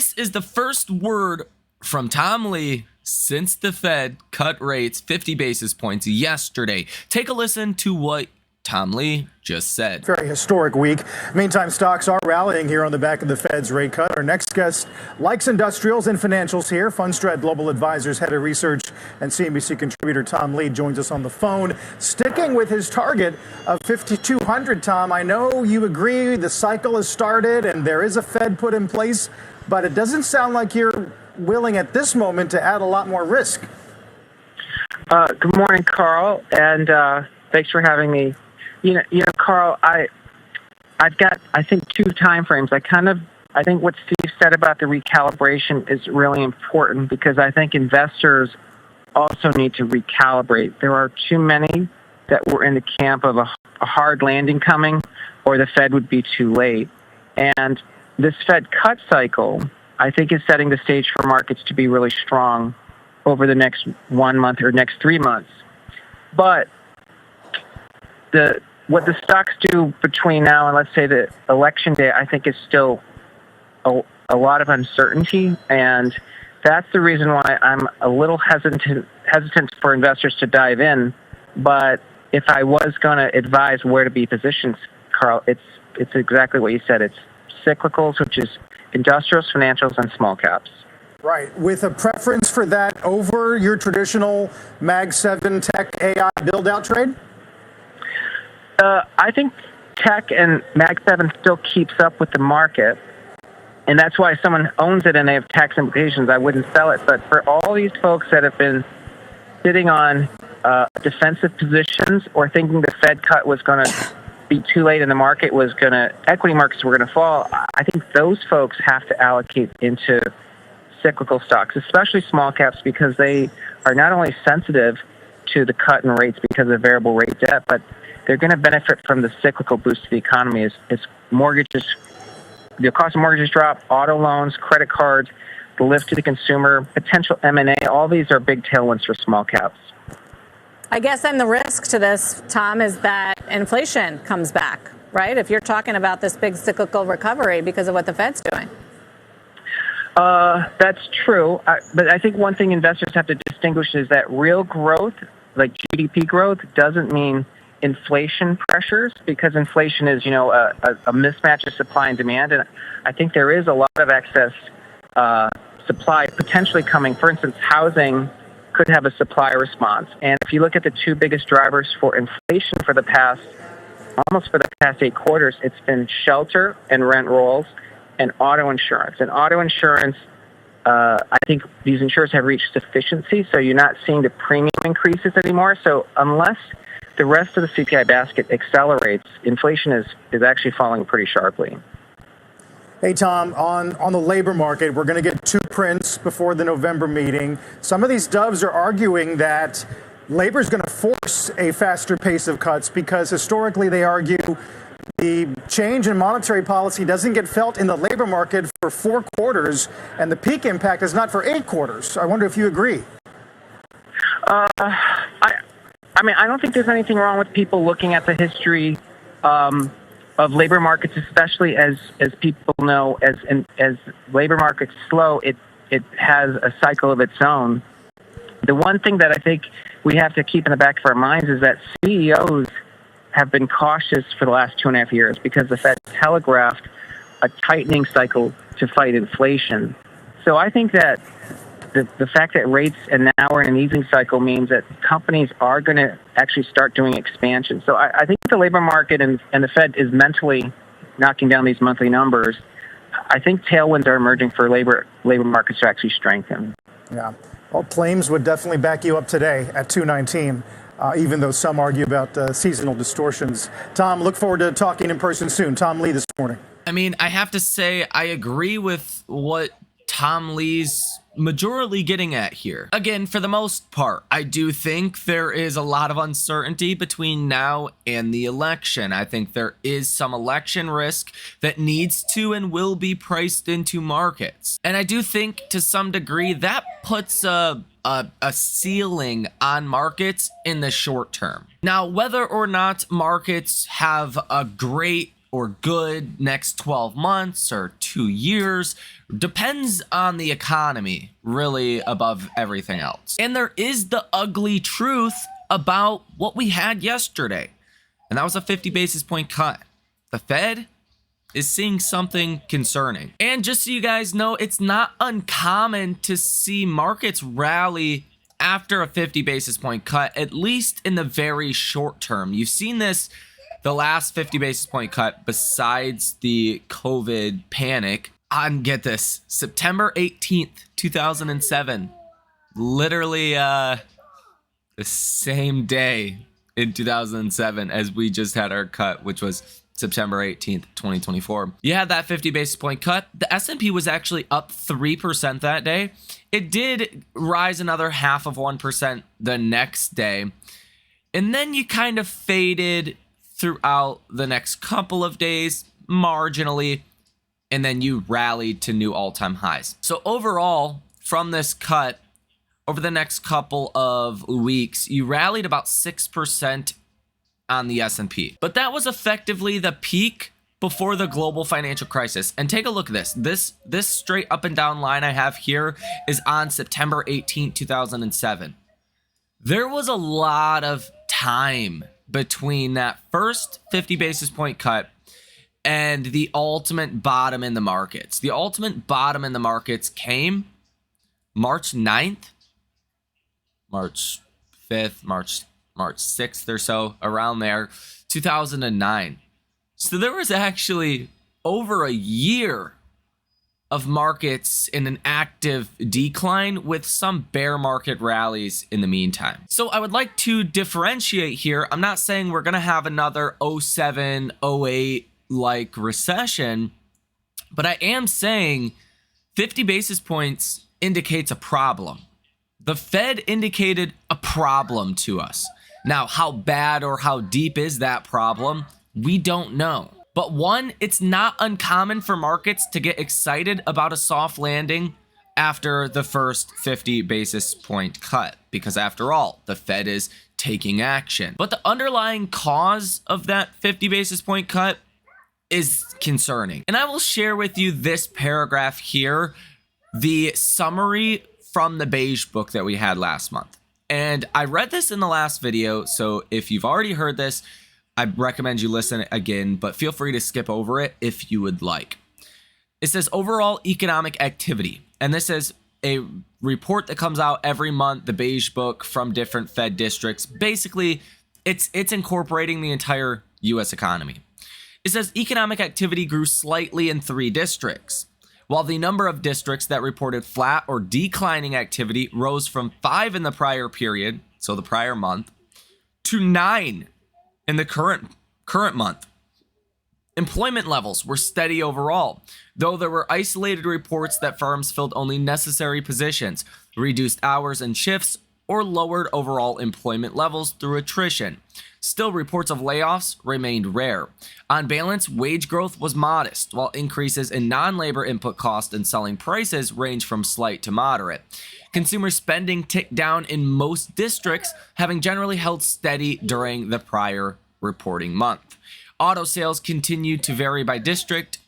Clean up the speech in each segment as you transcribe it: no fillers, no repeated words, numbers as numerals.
This is the first word from Tom Lee since the Fed cut rates 50 basis points yesterday. Take a listen to what Tom Lee just said. Very historic week. Meantime, stocks are rallying here on the back of the Fed's rate cut. Our next guest likes industrials and financials here. Fundstrat Global Advisors Head of Research and CNBC contributor Tom Lee joins us on the phone. Sticking with his target of 5,200, Tom, I know you agree the cycle has started and there is a Fed put in place, but it doesn't sound like you're willing at this moment to add a lot more risk. Good morning, Carl, and thanks for having me. You know, Carl, I've got, I think, two time frames. I think what Steve said about the recalibration is really important because I think investors also need to recalibrate. There are too many that were in the camp of a hard landing coming, or the Fed would be too late. And this Fed cut cycle, I think, is setting the stage for markets to be really strong over the next 1 month or next 3 months. But what the stocks do between now and, let's say, the election day, I think is still a lot of uncertainty. And that's the reason why I'm a little hesitant for investors to dive in. But if I was going to advise where to be positioned, Carl, it's exactly what you said. It's cyclicals, which is industrials, financials, and small caps. Right. With a preference for that over your traditional Mag 7 tech AI build-out trade? I think tech and Mag 7 still keeps up with the market, and that's why someone owns it and they have tax implications. I wouldn't sell it. But for all these folks that have been sitting on defensive positions or thinking the Fed cut was going to be too late and the market was going to, equity markets were going to fall, I think those folks have to allocate into cyclical stocks, especially small caps, because they are not only sensitive to the cut in rates because of variable rate debt, but they're going to benefit from the cyclical boost to the economy as mortgages, the cost of mortgages drop, auto loans, credit cards, the lift to the consumer, potential M&A. All these are big tailwinds for small caps. I guess then the risk to this, Tom, is that inflation comes back, right? If you're talking about this big cyclical recovery because of what the Fed's doing. That's true. But I think one thing investors have to distinguish is that real growth, like GDP growth, doesn't mean inflation pressures, because inflation is, a mismatch of supply and demand. And I think there is a lot of excess supply potentially coming. For instance, housing could have a supply response. And if you look at the two biggest drivers for inflation for the past 8 quarters, it's been shelter and rent rolls and auto insurance. And auto insurance, I think these insurers have reached sufficiency, so you're not seeing the premium increases anymore. So unless the rest of the CPI basket accelerates, inflation is actually falling pretty sharply. Hey, Tom, on the labor market, we're going to get 2 prints before the November meeting. Some of these doves are arguing that labor is going to force a faster pace of cuts because historically they argue the change in monetary policy doesn't get felt in the labor market for 4 quarters, and the peak impact is not for 8 quarters. I wonder if you agree. I don't think there's anything wrong with people looking at the history of labor markets, especially as people know, as labor markets slow, it has a cycle of its own. The one thing that I think we have to keep in the back of our minds is that CEOs have been cautious for the last 2.5 years because the Fed telegraphed a tightening cycle to fight inflation. So I think that the fact that rates and now we're in an easing cycle means that companies are going to actually start doing expansion. So I think the labor market and the Fed is mentally knocking down these monthly numbers. I think tailwinds are emerging for labor markets to actually strengthen. Yeah. Well, claims would definitely back you up today at 219, even though some argue about seasonal distortions. Tom, look forward to talking in person soon. Tom Lee this morning. I mean, I have to say I agree with what Tom Lee's majorly getting at here. Again, for the most part, I do think there is a lot of uncertainty between now and the election. I think there is some election risk that needs to and will be priced into markets. And I do think to some degree that puts a ceiling on markets in the short term. Now, whether or not markets have a great or good next 12 months or 2 years. Depends on the economy, really, above everything else. And there is the ugly truth about what we had yesterday, and that was a 50 basis point cut. The Fed is seeing something concerning. And just so you guys know, it's not uncommon to see markets rally after a 50 basis point cut, at least in the very short term. You've seen this the last 50 basis point cut besides the COVID panic on, get this, September 18th, 2007. Literally the same day in 2007 as we just had our cut, which was September 18th, 2024. You had that 50 basis point cut. The S&P was actually up 3% that day. It did rise another 0.5% the next day. And then you kind of faded throughout the next couple of days, marginally, and then you rallied to new all-time highs. So overall, from this cut, over the next couple of weeks, you rallied about 6% on the S&P. But that was effectively the peak before the global financial crisis. And take a look at this. This straight up and down line I have here is on September 18, 2007. There was a lot of time between that first 50 basis point cut and the ultimate bottom in the markets. The ultimate bottom in the markets came March 9th, March 5th, March 6th or so, around there, 2009. So there was actually over a year of markets in an active decline with some bear market rallies in the meantime. So I would like to differentiate here. I'm not saying we're going to have another 07, 08 like recession, but I am saying 50 basis points indicates a problem. The Fed indicated a problem to us. Now, how bad or how deep is that problem? We don't know. But one, it's not uncommon for markets to get excited about a soft landing after the first 50 basis point cut, because after all, the Fed is taking action. But the underlying cause of that 50 basis point cut is concerning. And I will share with you this paragraph here, the summary from the Beige Book that we had last month. And I read this in the last video, so if you've already heard this, I recommend you listen again, but feel free to skip over it if you would like. It says overall economic activity, and this is a report that comes out every month, the Beige Book, from different Fed districts. Basically, it's incorporating the entire U.S. economy. It says economic activity grew slightly in 3 districts, while the number of districts that reported flat or declining activity rose from 5 in the prior period, so the prior month, to 9 in the current month. Employment levels were steady overall, though there were isolated reports that firms filled only necessary positions, reduced hours and shifts, or lowered overall employment levels through attrition. Still, reports of layoffs remained rare. On balance, wage growth was modest, while increases in non-labor input costs and selling prices ranged from slight to moderate. Consumer spending ticked down in most districts, having generally held steady during the prior reporting month. Auto sales continued to vary by district,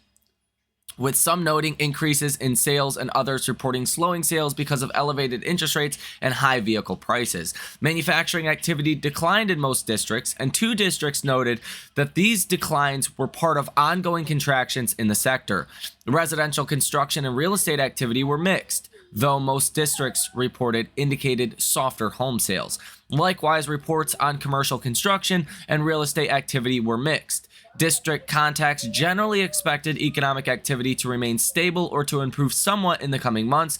with some noting increases in sales and others reporting slowing sales because of elevated interest rates and high vehicle prices. Manufacturing activity declined in most districts, and 2 districts noted that these declines were part of ongoing contractions in the sector. Residential construction and real estate activity were mixed, though most districts reported indicated softer home sales. Likewise, reports on commercial construction and real estate activity were mixed. District contacts generally expected economic activity to remain stable or to improve somewhat in the coming months.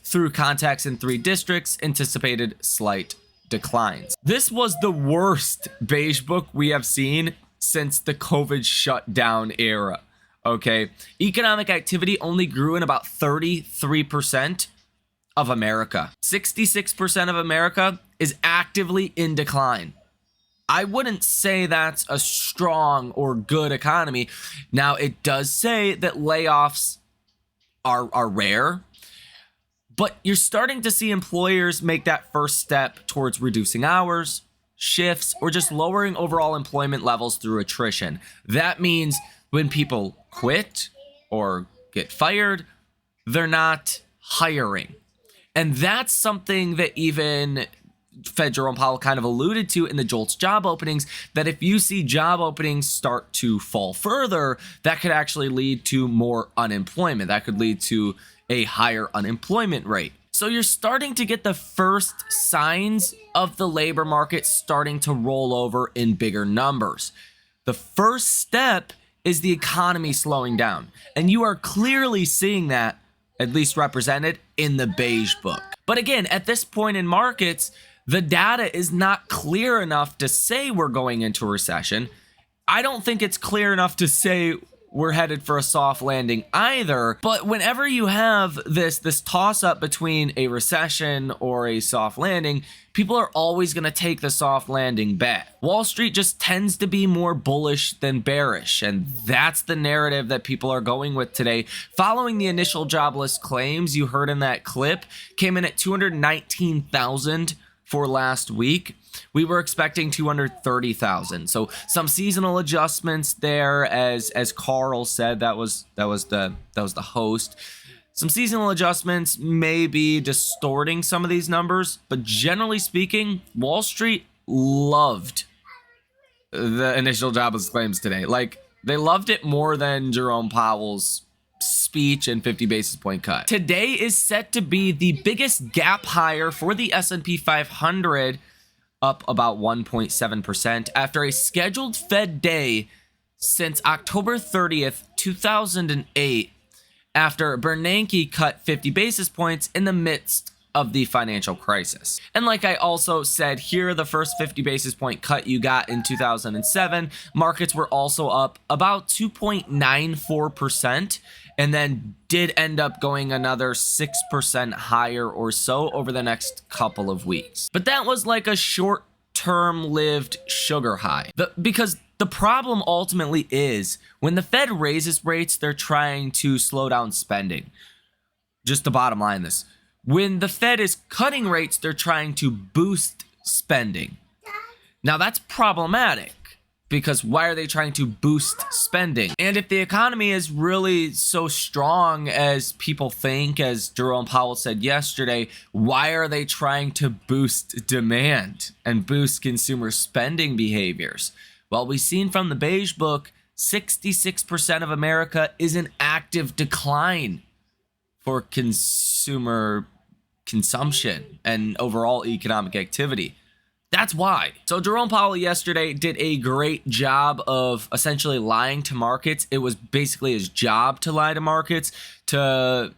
Through contacts in 3 districts, anticipated slight declines. This was the worst Beige Book we have seen since the COVID shutdown era. Okay, economic activity only grew in about 33% of America. 66% of America is actively in decline. I wouldn't say that's a strong or good economy. Now, it does say that layoffs are rare, but you're starting to see employers make that first step towards reducing hours, shifts, or just lowering overall employment levels through attrition. That means When people quit or get fired, they're not hiring. And that's something that even Fed Jerome Powell kind of alluded to in the JOLTS job openings, that if you see job openings start to fall further, that could actually lead to more unemployment. That could lead to a higher unemployment rate. So you're starting to get the first signs of the labor market starting to roll over in bigger numbers. The first step is the economy slowing down. And you are clearly seeing that, at least represented, in the Beige Book. But again, at this point in markets, the data is not clear enough to say we're going into a recession. I don't think it's clear enough to say we're headed for a soft landing either. But whenever you have this toss-up between a recession or a soft landing, people are always going to take the soft landing bet. Wall Street just tends to be more bullish than bearish, and that's the narrative that people are going with today. Following the initial jobless claims you heard in that clip, came in at 219,000 for last week. We were expecting 230,000. So some seasonal adjustments there, as Carl said, that was the host. Some seasonal adjustments may be distorting some of these numbers, but generally speaking, Wall Street loved the initial jobless claims today. Like, they loved it more than Jerome Powell's speech and 50 basis point cut. Today is set to be the biggest gap higher for the S&P 500, up about 1.7% after a scheduled Fed day since October 30th, 2008, after Bernanke cut 50 basis points in the midst of the financial crisis. And like I also said here, the first 50 basis point cut you got in 2007, markets were also up about 2.94%, and then did end up going another 6% higher or so over the next couple of weeks. But that was like a short-term lived sugar high. Because the problem ultimately is, when the Fed raises rates, they're trying to slow down spending. Just the bottom line this. When the Fed is cutting rates, they're trying to boost spending. Now that's problematic, because why are they trying to boost spending? And if the economy is really so strong as people think, as Jerome Powell said yesterday, why are they trying to boost demand and boost consumer spending behaviors? Well, we've seen from the Beige Book, 66% of America is in active decline for consumer consumption and overall economic activity. That's why. So Jerome Powell yesterday did a great job of essentially lying to markets. It was basically his job to lie to markets, to,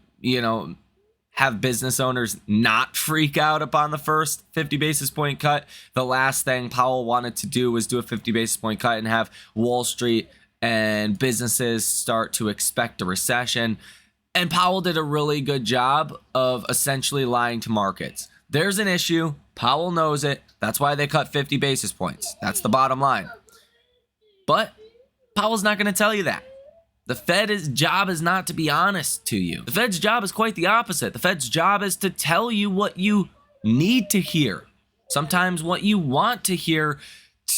have business owners not freak out upon the first 50 basis point cut. The last thing Powell wanted to do was do a 50 basis point cut and have Wall Street and businesses start to expect a recession. And Powell did a really good job of essentially lying to markets. There's an issue. Powell knows it. That's why they cut 50 basis points. That's the bottom line. But Powell's not going to tell you that. The Fed's job is not to be honest to you. The Fed's job is quite the opposite. The Fed's job is to tell you what you need to hear. Sometimes what you want to hear,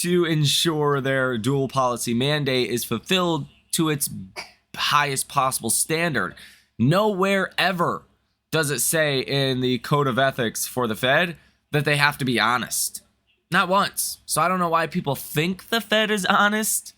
to ensure their dual policy mandate is fulfilled to its highest possible standard. Nowhere ever does it say in the code of ethics for the Fed that they have to be honest. Not once. So I don't know why people think the Fed is honest,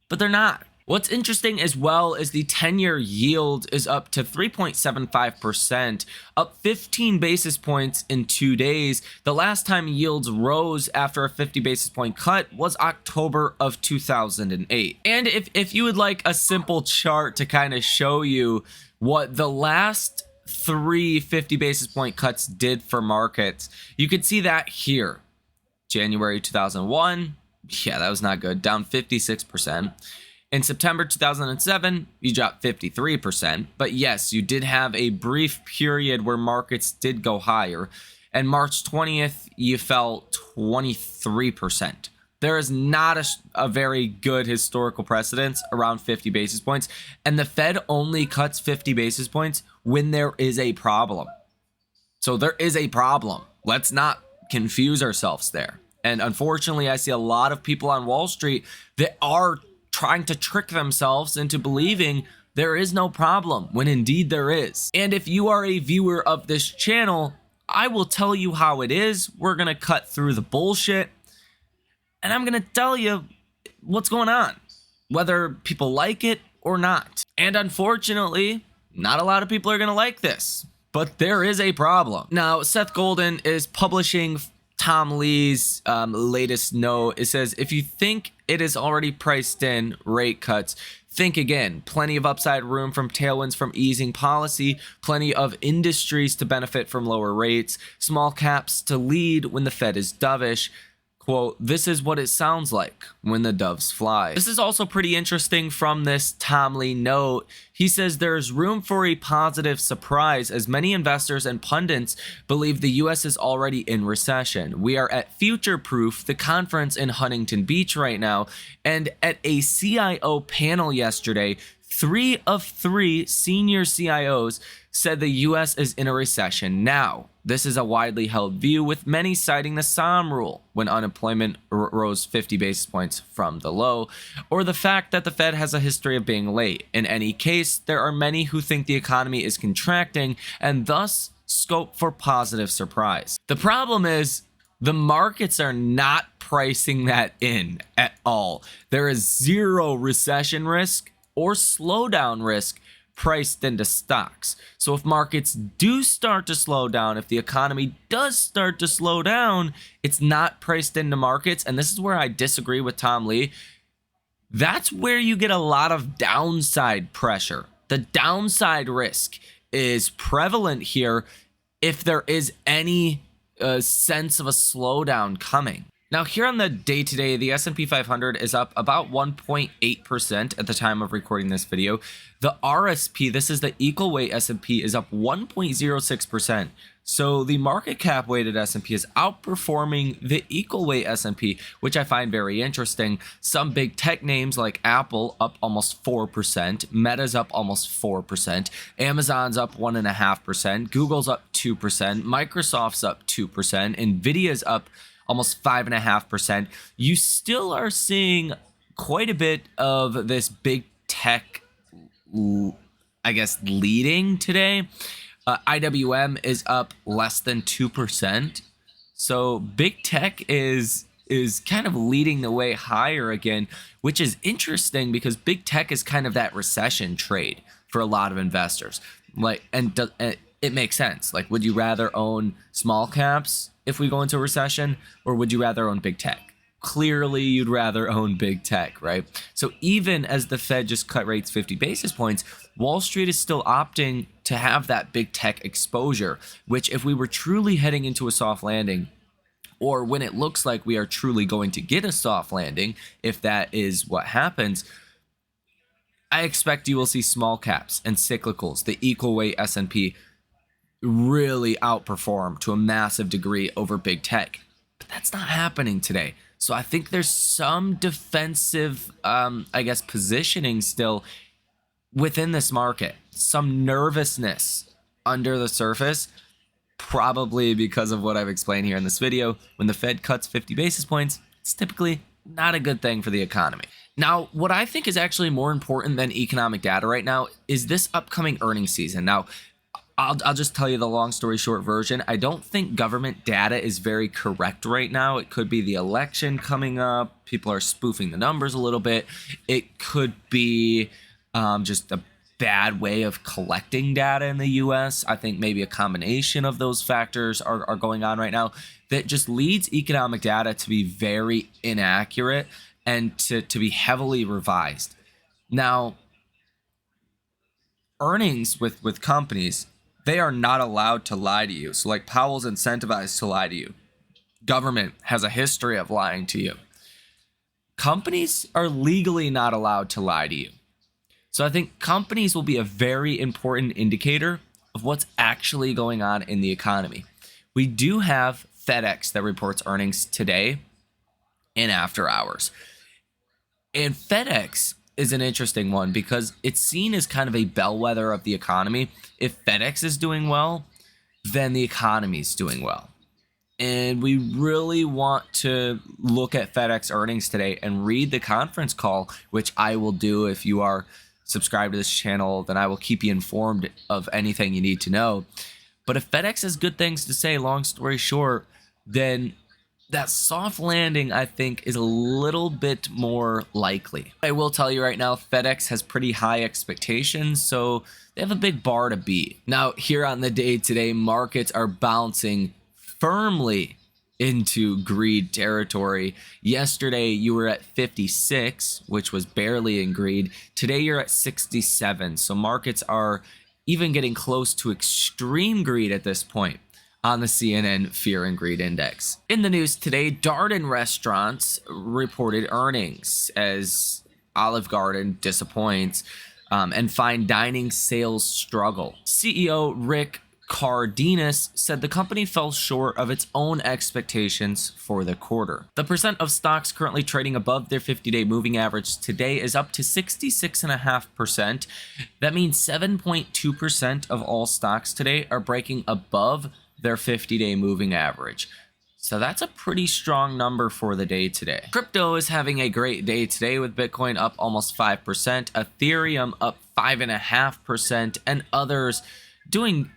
but they're not. What's interesting as well is the 10-year yield is up to 3.75%, up 15 basis points in 2 days. The last time yields rose after a 50 basis point cut was October of 2008. And if you would like a simple chart to kind of show you what the last 3 50 basis point cuts did for markets, you could see that here. January 2001, yeah, that was not good, down 56%. In September 2007, you dropped 53%. But yes, you did have a brief period where markets did go higher. And March 20th, you fell 23%. There is not a very good historical precedence around 50 basis points. And the Fed only cuts 50 basis points when there is a problem. So there is a problem. Let's not confuse ourselves there. And unfortunately, I see a lot of people on Wall Street that are trying to trick themselves into believing there is no problem when indeed there is. And if you are a viewer of this channel, I will tell you how it is. We're going to cut through the bullshit, and I'm going to tell you what's going on, whether people like it or not. And unfortunately, not a lot of people are going to like this, but there is a problem. Now, Seth Golden is publishing Tom Lee's latest note. It says, if you think it is already priced in rate cuts, think again. Plenty of upside room from tailwinds from easing policy, plenty of industries to benefit from lower rates, small caps to lead when the Fed is dovish. Quote, this is what it sounds like when the doves fly. This is also pretty interesting from this Tom Lee note. He says there's room for a positive surprise as many investors and pundits believe the U.S. is already in recession. We are at Future Proof, the conference in Huntington Beach right now, and at a CIO panel yesterday, 3 of 3 senior CIOs said the U.S. is in a recession now. This is a widely held view, with many citing the SOM rule when unemployment rose 50 basis points from the low, or the fact that the Fed has a history of being late. In any case, there are many who think the economy is contracting and thus scope for positive surprise. The problem is the markets are not pricing that in at all. There is zero recession risk or slowdown risk priced into stocks. So if markets do start to slow down, if the economy does start to slow down, it's not priced into markets. And this is where I disagree with Tom Lee. That's where you get a lot of downside pressure. The downside risk is prevalent here if there is any sense of a slowdown coming. Now, here on the day-to-day, the S&P 500 is up about 1.8% at the time of recording this video. The RSP, this is the equal weight S&P, is up 1.06%. So the market cap weighted S&P is outperforming the equal weight S&P, which I find very interesting. Some big tech names like Apple up almost 4%, Meta's up almost 4%, Amazon's up 1.5%, Google's up 2%, Microsoft's up 2%, Nvidia's up almost 5.5%. You still are seeing quite a bit of this big tech, I guess, leading today. IWM is up less than 2%. So big tech is kind of leading the way higher again, which is interesting because big tech is kind of that recession trade for a lot of investors. It makes sense. Like, would you rather own small caps if we go into a recession, or would you rather own big tech? Clearly, you'd rather own big tech, right? So even as the Fed just cut rates 50 basis points, Wall Street is still opting to have that big tech exposure, which if we were truly heading into a soft landing, or when it looks like we are truly going to get a soft landing, if that is what happens, I expect you will see small caps and cyclicals, the equal weight S&P, really outperform to a massive degree over big tech. But that's not happening today. So I think there's some defensive, positioning still within this market. Some nervousness under the surface, probably because of what I've explained here in this video. When the Fed cuts 50 basis points, it's typically not a good thing for the economy. Now, what I think is actually more important than economic data right now is this upcoming earnings season. Now, I'll just tell you the long story short version. I don't think government data is very correct right now. It could be the election coming up. People are spoofing the numbers a little bit. It could be just a bad way of collecting data in the U.S. I think maybe a combination of those factors are going on right now that just leads economic data to be very inaccurate and to be heavily revised. Now, earnings with companies, they are not allowed to lie to you. So like Powell's incentivized to lie to you. Government has a history of lying to you. Companies are legally not allowed to lie to you. So I think companies will be a very important indicator of what's actually going on in the economy. We do have FedEx that reports earnings today and after hours. And FedEx is an interesting one because it's seen as kind of a bellwether of the economy. If FedEx is doing well, then the economy is doing well. And we really want to look at FedEx earnings today and read the conference call, which I will do. If you are subscribed to this channel, then I will keep you informed of anything you need to know. But if FedEx has good things to say, long story short, then that soft landing, I think, is a little bit more likely. I will tell you right now, FedEx has pretty high expectations, so they have a big bar to beat. Now, here on the day today, markets are bouncing firmly into greed territory. Yesterday, you were at 56, which was barely in greed. Today, you're at 67. So markets are even getting close to extreme greed at this point on the CNN Fear and Greed Index. In the news today, Darden Restaurants reported earnings as Olive Garden disappoints and fine dining sales struggle. CEO Rick Cardenas said the company fell short of its own expectations for the quarter. The percent of stocks currently trading above their 50-day moving average today is up to 66.5%. That means 7.2% of all stocks today are breaking above their 50-day moving average. So that's a pretty strong number for the day today. Crypto is having a great day today with Bitcoin up almost 5%, Ethereum up 5.5%, and others doing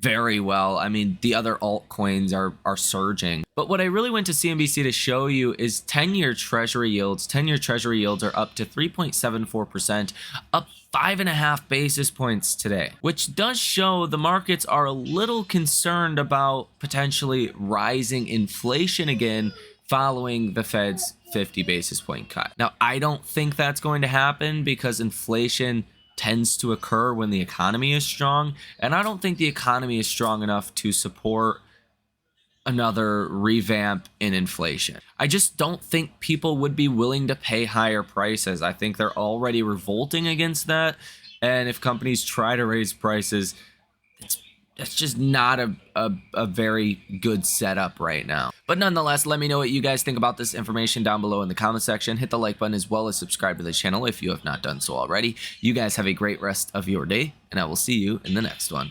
very well. I mean, the other altcoins are surging. But what I really went to CNBC to show you is 10-year treasury yields. 10-year treasury yields are up to 3.74%, up 5.5 basis points today, which does show the markets are a little concerned about potentially rising inflation again following the Fed's 50 basis point cut. Now, I don't think that's going to happen because inflation tends to occur when the economy is strong, and I don't think the economy is strong enough to support another revamp in inflation. I just don't think people would be willing to pay higher prices. I think they're already revolting against that, and if companies try to raise prices, that's just not a very good setup right now. But nonetheless, let me know what you guys think about this information down below in the comment section. Hit the like button as well as subscribe to the channel if you have not done so already. You guys have a great rest of your day, and I will see you in the next one.